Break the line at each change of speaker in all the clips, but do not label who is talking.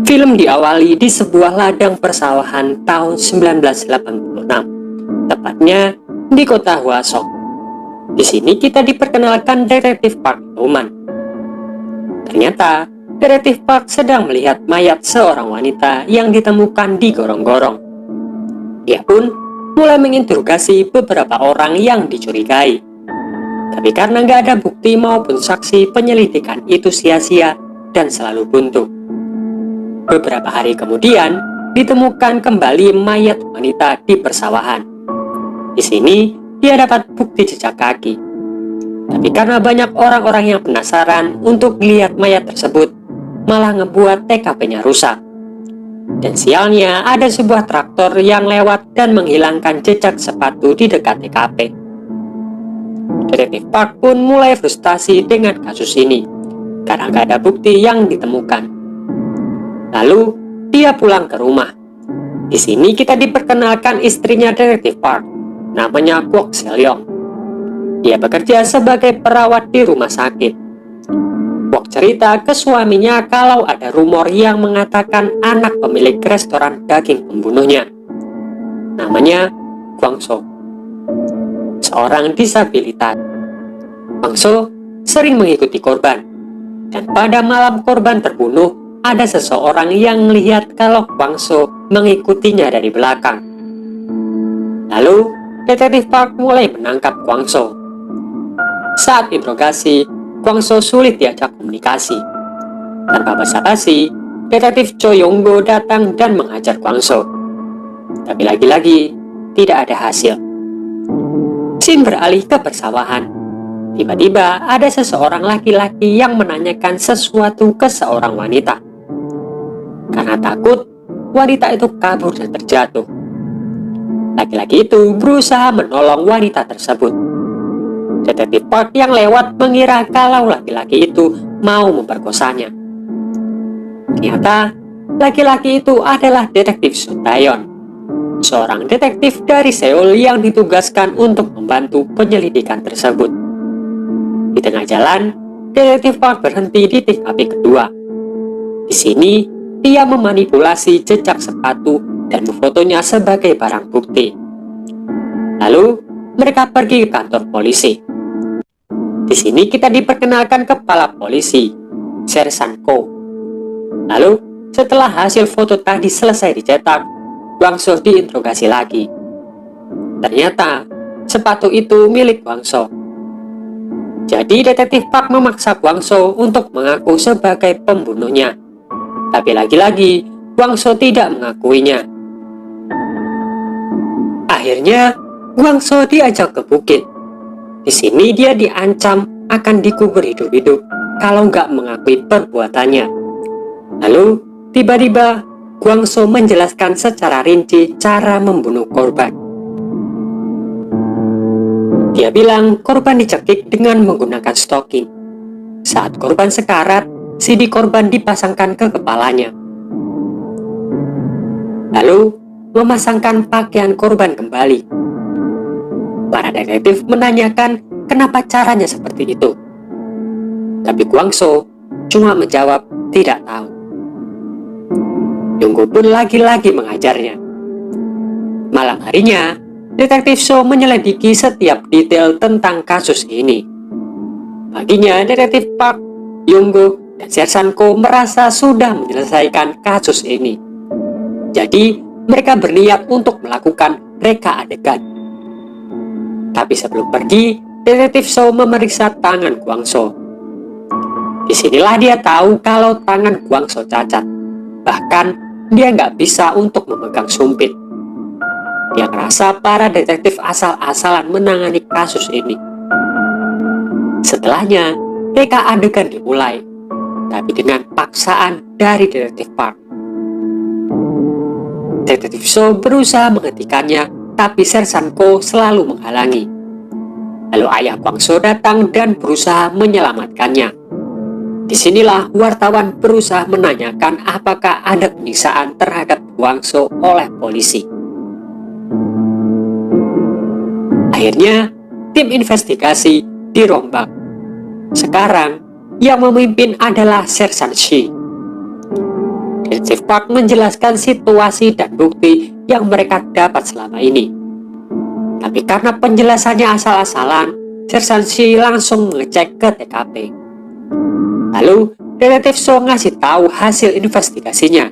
Film diawali di sebuah ladang persawahan tahun 1986, tepatnya di kota Hwasong. Di sini kita diperkenalkan detektif Park Yoman. Ternyata, detektif Park sedang melihat mayat seorang wanita yang ditemukan di gorong-gorong. Dia pun mulai menginterogasi beberapa orang yang dicurigai. Tapi karena nggak ada bukti maupun saksi, penyelidikan itu sia-sia dan selalu buntu. Beberapa hari kemudian, ditemukan kembali mayat wanita di persawahan. Di sini, dia dapat bukti jejak kaki. Tapi karena banyak orang-orang yang penasaran untuk lihat mayat tersebut, malah ngebuat TKP-nya rusak. Dan sialnya, ada sebuah traktor yang lewat dan menghilangkan jejak sepatu di dekat TKP. Detektif Park pun mulai frustasi dengan kasus ini, karena nggak ada bukti yang ditemukan. Lalu, dia pulang ke rumah. Di sini kita diperkenalkan istrinya detektif Park, namanya Kwok Selyong. Dia bekerja sebagai perawat di rumah sakit. Kwok cerita ke suaminya kalau ada rumor yang mengatakan anak pemilik restoran daging pembunuhnya. Namanya Kwang So, seorang disabilitas. Kwang So sering mengikuti korban, dan pada malam korban terbunuh, ada seseorang yang melihat kalau Kwang So mengikutinya dari belakang. Lalu, detektif Park mulai menangkap Kwang So. Saat interogasi, Kwang So sulit diajak komunikasi. Tanpa basa-basi, detektif Cho Yong-go datang dan menghajar Kwang So. Tapi lagi-lagi, tidak ada hasil. Scene beralih ke persawahan. Tiba-tiba ada seseorang laki-laki yang menanyakan sesuatu ke seorang wanita. Karena takut, wanita itu kabur dan terjatuh. Laki-laki itu berusaha menolong wanita tersebut. Detektif Park yang lewat mengira kalau laki-laki itu mau memperkosanya. Ternyata, laki-laki itu adalah detektif Sun Tae-yeon, seorang detektif dari Seoul yang ditugaskan untuk membantu penyelidikan tersebut. Di tengah jalan, detektif Park berhenti di TKP kedua. Di sini, dia memanipulasi jejak sepatu dan memfotonya sebagai barang bukti. Lalu, mereka pergi ke kantor polisi. Di sini kita diperkenalkan kepala polisi, Sersan Ko. Lalu, setelah hasil foto tadi selesai dicetak, Kwang So diinterogasi lagi. Ternyata, sepatu itu milik Kwang So. Jadi detektif Park memaksa Kwang So untuk mengaku sebagai pembunuhnya. Tapi lagi-lagi, Kwang So tidak mengakuinya. Akhirnya, Kwang So diajak ke bukit. Di sini dia diancam akan dikubur hidup-hidup kalau nggak mengakui perbuatannya. Lalu, tiba-tiba, Kwang So menjelaskan secara rinci cara membunuh korban. Dia bilang korban dicekik dengan menggunakan stoking. Saat korban sekarat, CD korban dipasangkan ke kepalanya. Lalu, memasangkan pakaian korban kembali. Para detektif menanyakan kenapa caranya seperti itu. Tapi Kwang So cuma menjawab tidak tahu. Yonggo pun lagi-lagi mengajarnya. Malam harinya, detektif So menyelidiki setiap detail tentang kasus ini. Paginya, detektif Park, Yonggo, dan Sersan Ko merasa sudah menyelesaikan kasus ini. Jadi, mereka berniat untuk melakukan reka adegan. Tapi sebelum pergi, detektif So memeriksa tangan Kwang So. Disinilah dia tahu kalau tangan Kwang So cacat. Bahkan, dia nggak bisa untuk memegang sumpit. Dia merasa para detektif asal-asalan menangani kasus ini. Setelahnya, reka adegan dimulai, tapi dengan paksaan dari detektif Park. Detektif So berusaha menghentikannya, tapi Sersan Ko selalu menghalangi. Lalu ayah Kwang So datang dan berusaha menyelamatkannya. Disinilah wartawan berusaha menanyakan apakah ada penyiksaan terhadap Kwang So oleh polisi. Akhirnya, tim investigasi dirombak. Sekarang, yang memimpin adalah Sersan Shi. Detektif Park menjelaskan situasi dan bukti yang mereka dapat selama ini. Tapi karena penjelasannya asal-asalan, Sersan Shi langsung mengecek ke TKP. Lalu, Detektif So ngasih tahu hasil investigasinya.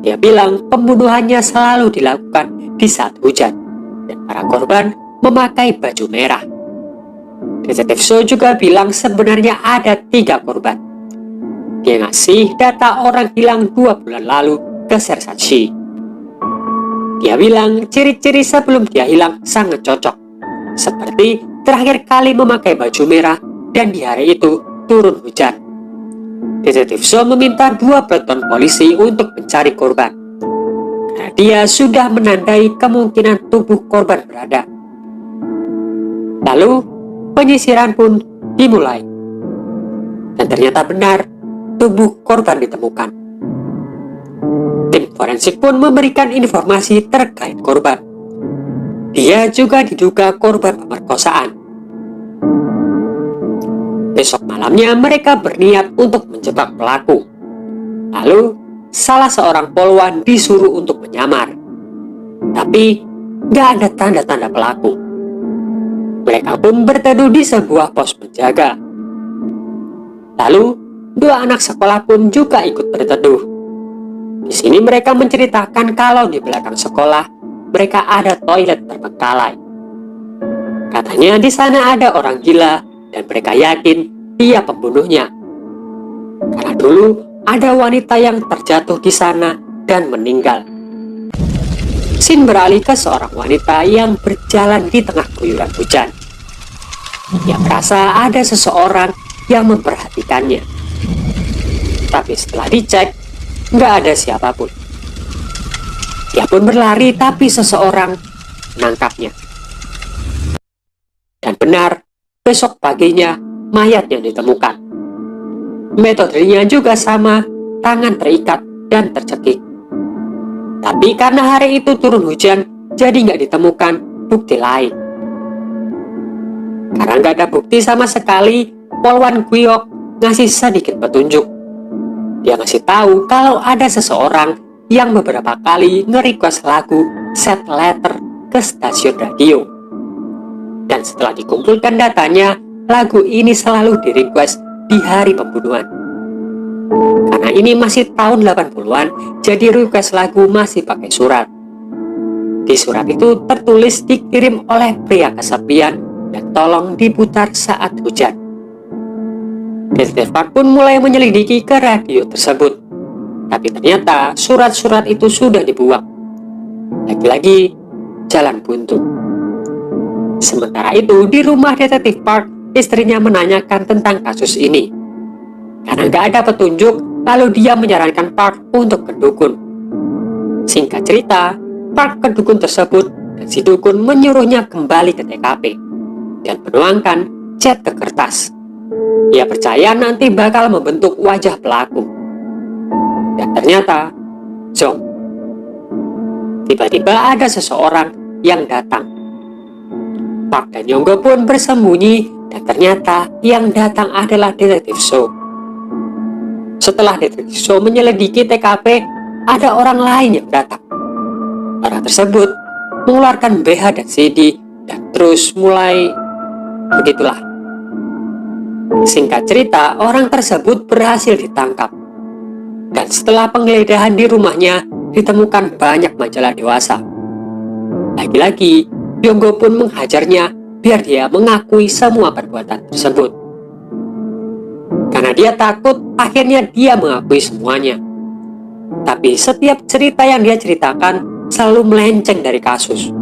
Dia bilang pembunuhannya selalu dilakukan di saat hujan, dan para korban memakai baju merah. Detektif So juga bilang sebenarnya ada 3 korban. Dia ngasih data orang hilang 2 bulan lalu ke Sersan Shi. Dia bilang ciri-ciri sebelum dia hilang sangat cocok, seperti terakhir kali memakai baju merah dan di hari itu turun hujan. Detektif So meminta 2 peleton polisi untuk mencari korban, karena dia sudah menandai kemungkinan tubuh korban berada. Lalu penyisiran pun dimulai, dan ternyata benar tubuh korban ditemukan. Tim forensik pun memberikan informasi terkait korban. Dia juga diduga korban pemerkosaan. Besok malamnya mereka berniat untuk menjebak pelaku. Lalu salah seorang polwan disuruh untuk menyamar. Tapi gak ada tanda-tanda pelaku. Mereka pun berteduh di sebuah pos penjaga. Lalu 2 anak sekolah pun juga ikut berteduh. Di sini mereka menceritakan kalau di belakang sekolah mereka ada toilet terbengkalai. Katanya di sana ada orang gila dan mereka yakin dia pembunuhnya. Karena dulu ada wanita yang terjatuh di sana dan meninggal. Scene beralih ke seorang wanita yang berjalan di tengah guyuran hujan. Dia merasa ada seseorang yang memperhatikannya. Tapi setelah dicek, nggak ada siapapun. Dia pun berlari tapi seseorang menangkapnya. Dan benar, besok paginya mayatnya ditemukan. Metodenya juga sama, tangan terikat dan tercekik. Tapi karena hari itu turun hujan, jadi nggak ditemukan bukti lain. Karena nggak ada bukti sama sekali, Polwan Guyok ngasih sedikit petunjuk. Dia ngasih tahu kalau ada seseorang yang beberapa kali nge-request lagu Sad Letter ke stasiun radio. Dan setelah dikumpulkan datanya, lagu ini selalu di-request di hari pembunuhan. Karena ini masih tahun 80-an, jadi request lagu masih pakai surat. Di surat itu tertulis dikirim oleh pria kesepian dan tolong diputar saat hujan. Detektif Park pun mulai menyelidiki ke radio tersebut. Tapi ternyata surat-surat itu sudah dibuang. Lagi-lagi jalan buntu. Sementara itu di rumah Detektif Park, istrinya menanyakan tentang kasus ini. Karena gak ada petunjuk, lalu dia menyarankan Park untuk ke dukun. Singkat cerita, Park ke dukun tersebut dan si dukun menyuruhnya kembali ke TKP dan menuangkan cat ke kertas. Ia percaya nanti bakal membentuk wajah pelaku. Dan ternyata, Zong. Tiba-tiba ada seseorang yang datang. Park dan Yonggo pun bersembunyi dan ternyata yang datang adalah Detektif So. Setelah Detektif So menyelidiki TKP, ada orang lain yang datang. Orang tersebut mengeluarkan BH dan CD dan terus mulai begitulah. Singkat cerita, orang tersebut berhasil ditangkap. Dan setelah penggeledahan di rumahnya, ditemukan banyak majalah dewasa. Lagi-lagi, Yonggo pun menghajarnya biar dia mengakui semua perbuatan tersebut. Karena dia takut, akhirnya dia mengakui semuanya. Tapi setiap cerita yang dia ceritakan selalu melenceng dari kasus.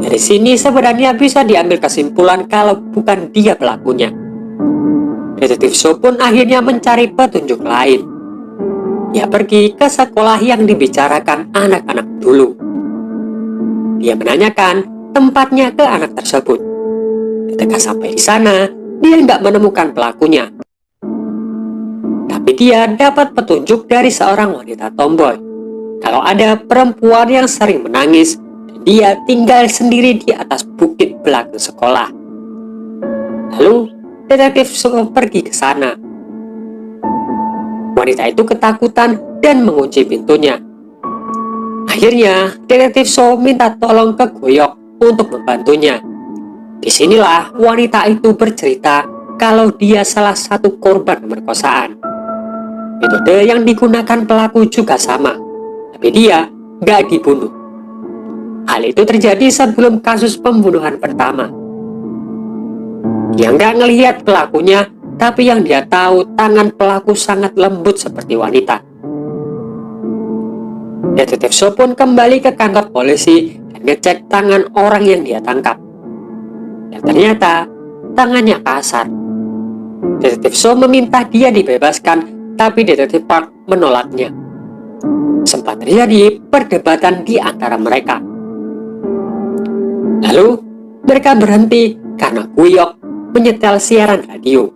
Dari sini sebenarnya bisa diambil kesimpulan kalau bukan dia pelakunya. Detektif So pun akhirnya mencari petunjuk lain. Dia pergi ke sekolah yang dibicarakan anak-anak dulu. Dia menanyakan tempatnya ke anak tersebut. Ketika sampai di sana, dia nggak menemukan pelakunya. Tapi dia dapat petunjuk dari seorang wanita tomboy. Kalau ada perempuan yang sering menangis, dan dia tinggal sendiri di atas bukit belakang sekolah. Lalu, Detektif So pergi ke sana. Wanita itu ketakutan dan mengunci pintunya. Akhirnya, detektif So minta tolong ke Goyok untuk membantunya. Disinilah wanita itu bercerita kalau dia salah satu korban pemerkosaan. Metode yang digunakan pelaku juga sama, tapi dia nggak dibunuh. Hal itu terjadi sebelum kasus pembunuhan pertama. Dia nggak ngelihat pelakunya, tapi yang dia tahu tangan pelaku sangat lembut seperti wanita. Detektif So pun kembali ke kantor polisi dan ngecek tangan orang yang dia tangkap. Dan ternyata tangannya kasar. Detektif So meminta dia dibebaskan, tapi Detektif Park menolaknya. Sempat terjadi perdebatan di antara mereka. Lalu mereka berhenti karena Goyok menyetel siaran radio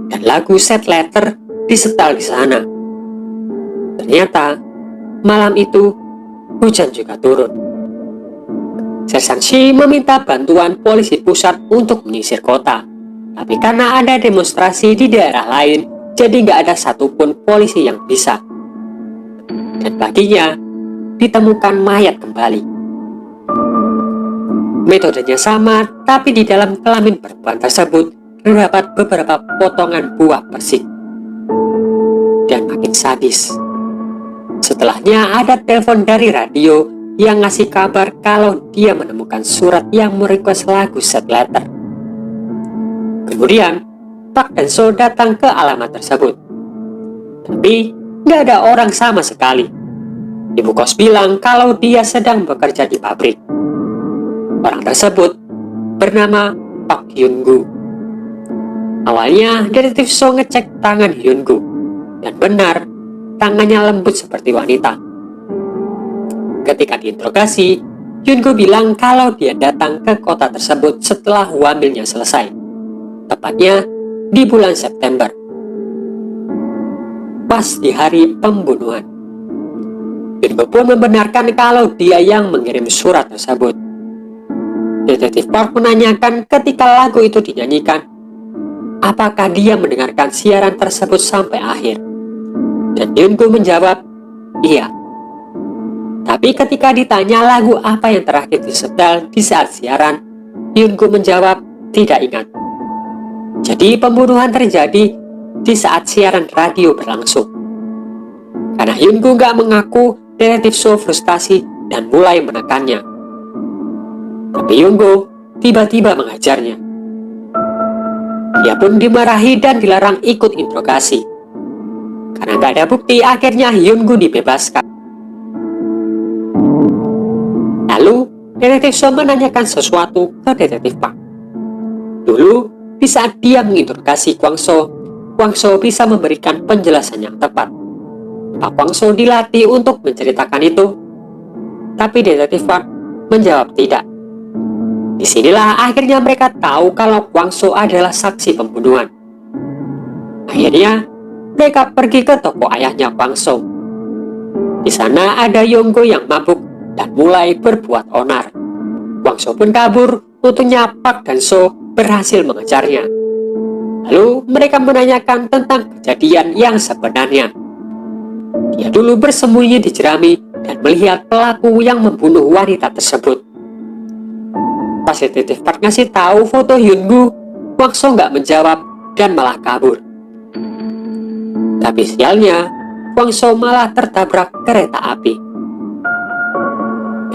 dan lagu Sad Letter disetel di sana. Ternyata malam itu hujan juga turun. Sersan Shi meminta bantuan polisi pusat untuk menyisir kota, tapi karena ada demonstrasi di daerah lain, jadi nggak ada satupun polisi yang bisa. Dan paginya ditemukan mayat kembali. Metodenya sama, tapi di dalam kelamin perempuan tersebut terdapat beberapa potongan buah persik. Dan makin sadis. Setelahnya ada telepon dari radio yang ngasih kabar kalau dia menemukan surat yang merequest lagu Sad Letter. Kemudian, Park dan So datang ke alamat tersebut. Tapi, nggak ada orang sama sekali. Ibu kos bilang kalau dia sedang bekerja di pabrik. Orang tersebut bernama Park Hyun-gu. Awalnya, detektif So ngecek tangan Hyun-gu. Dan benar, tangannya lembut seperti wanita. Ketika diinterogasi, Hyun-gu bilang kalau dia datang ke kota tersebut setelah hamilnya selesai. Tepatnya di bulan September. Pas di hari pembunuhan. Hyun-gu pun membenarkan kalau dia yang mengirim surat tersebut. Detektif Park menanyakan ketika lagu itu dinyanyikan, apakah dia mendengarkan siaran tersebut sampai akhir? Dan Hyun-gu menjawab, iya. Tapi ketika ditanya lagu apa yang terakhir disetel di saat siaran, Hyun-gu menjawab tidak ingat. Jadi pembunuhan terjadi di saat siaran radio berlangsung. Karena Hyun-gu gak mengaku, detektif So frustasi dan mulai menekannya. Tapi Hyun-gu tiba-tiba mengajarnya. Dia pun dimarahi dan dilarang ikut interogasi. Karena gak ada bukti, akhirnya Hyun-gu dibebaskan. Lalu, detektif So menanyakan sesuatu ke detektif Park. Dulu, di saat dia menginterogasi Kwang So bisa memberikan penjelasan yang tepat. Pak Kwang So dilatih untuk menceritakan itu. Tapi detektif Park menjawab tidak. Disinilah akhirnya mereka tahu kalau Kwang So adalah saksi pembunuhan. Akhirnya, mereka pergi ke toko ayahnya Kwang So. Di sana ada Yonggo yang mabuk dan mulai berbuat onar. Kwang So pun kabur, untungnya Park dan So berhasil mengejarnya. Lalu mereka menanyakan tentang kejadian yang sebenarnya. Dia dulu bersembunyi di jerami dan melihat pelaku yang membunuh wanita tersebut. Pas detektif Park ngasih tahu foto Hyun-gu, Kwang So nggak menjawab dan malah kabur. Tapi sialnya, Kwang So malah tertabrak kereta api.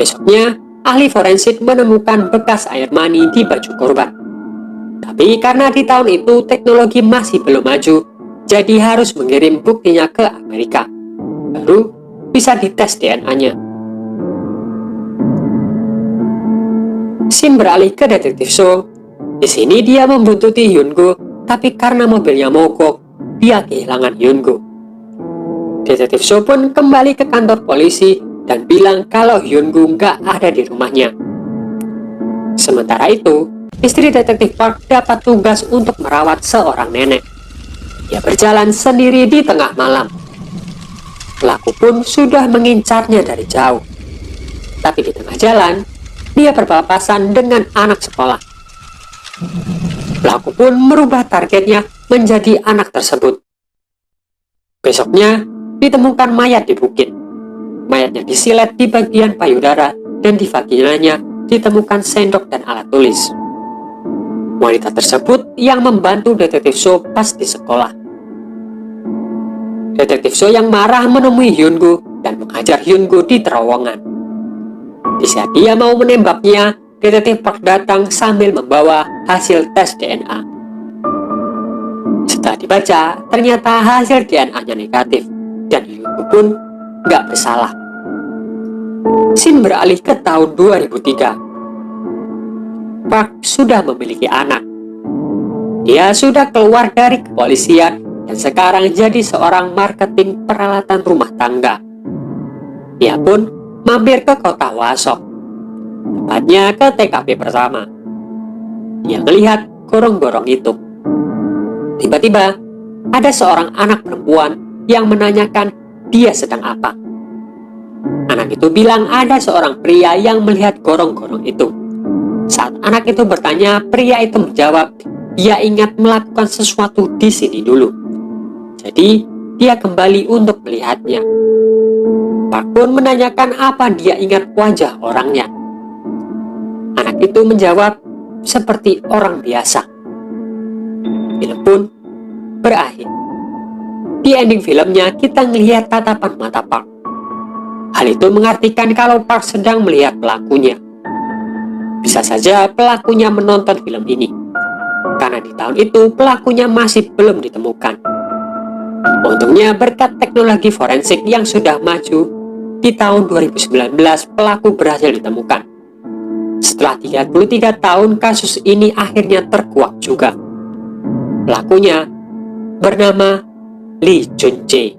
Besoknya, ahli forensik menemukan bekas air mani di baju korban. Tapi karena di tahun itu teknologi masih belum maju, jadi harus mengirim buktinya ke Amerika. Baru bisa dites DNA-nya. Shin beralih ke detektif So. Di sini dia membuntuti Hyun-gu, tapi karena mobilnya mogok, dia kehilangan Hyun-gu. Detektif So pun kembali ke kantor polisi dan bilang kalau Hyun-gu nggak ada di rumahnya. Sementara itu, istri detektif Park dapat tugas untuk merawat seorang nenek. Dia berjalan sendiri di tengah malam. Pelaku pun sudah mengincarnya dari jauh. Tapi di tengah jalan, dia berpapasan dengan anak sekolah. Pelaku pun merubah targetnya menjadi anak tersebut. Besoknya, ditemukan mayat di bukit. Mayatnya disilet di bagian payudara dan di vaginanya ditemukan sendok dan alat tulis. Wanita tersebut yang membantu detektif So pas di sekolah. Detektif So yang marah menemui Hyun-gu dan menghajar Hyun-gu di terowongan. Di saat dia mau menembaknya, detektif Park datang sambil membawa hasil tes DNA. Setelah dibaca, ternyata hasil DNA-nya negatif dan Hyun-gu pun nggak bersalah. Scene beralih ke tahun 2003. Park sudah memiliki anak. Dia sudah keluar dari kepolisian dan sekarang jadi seorang marketing peralatan rumah tangga. Dia pun mampir ke kota Hwasok, tepatnya ke TKP pertama. Dia melihat gorong-gorong itu. Tiba-tiba, ada seorang anak perempuan yang menanyakan dia sedang apa. Anak itu bilang ada seorang pria yang melihat gorong-gorong itu. Saat anak itu bertanya, pria itu menjawab, dia ingat melakukan sesuatu di sini dulu. Jadi, dia kembali untuk melihatnya. Park pun menanyakan apa dia ingat wajah orangnya. Anak itu menjawab, seperti orang biasa. Film pun berakhir. Di ending filmnya, kita melihat tatapan mata Park. Hal itu mengartikan kalau Park sedang melihat pelakunya. Bisa saja pelakunya menonton film ini, karena di tahun itu pelakunya masih belum ditemukan. Untungnya berkat teknologi forensik yang sudah maju, di tahun 2019 pelaku berhasil ditemukan. Setelah 33 tahun kasus ini akhirnya terkuak juga. Pelakunya bernama Lee Jun-jae.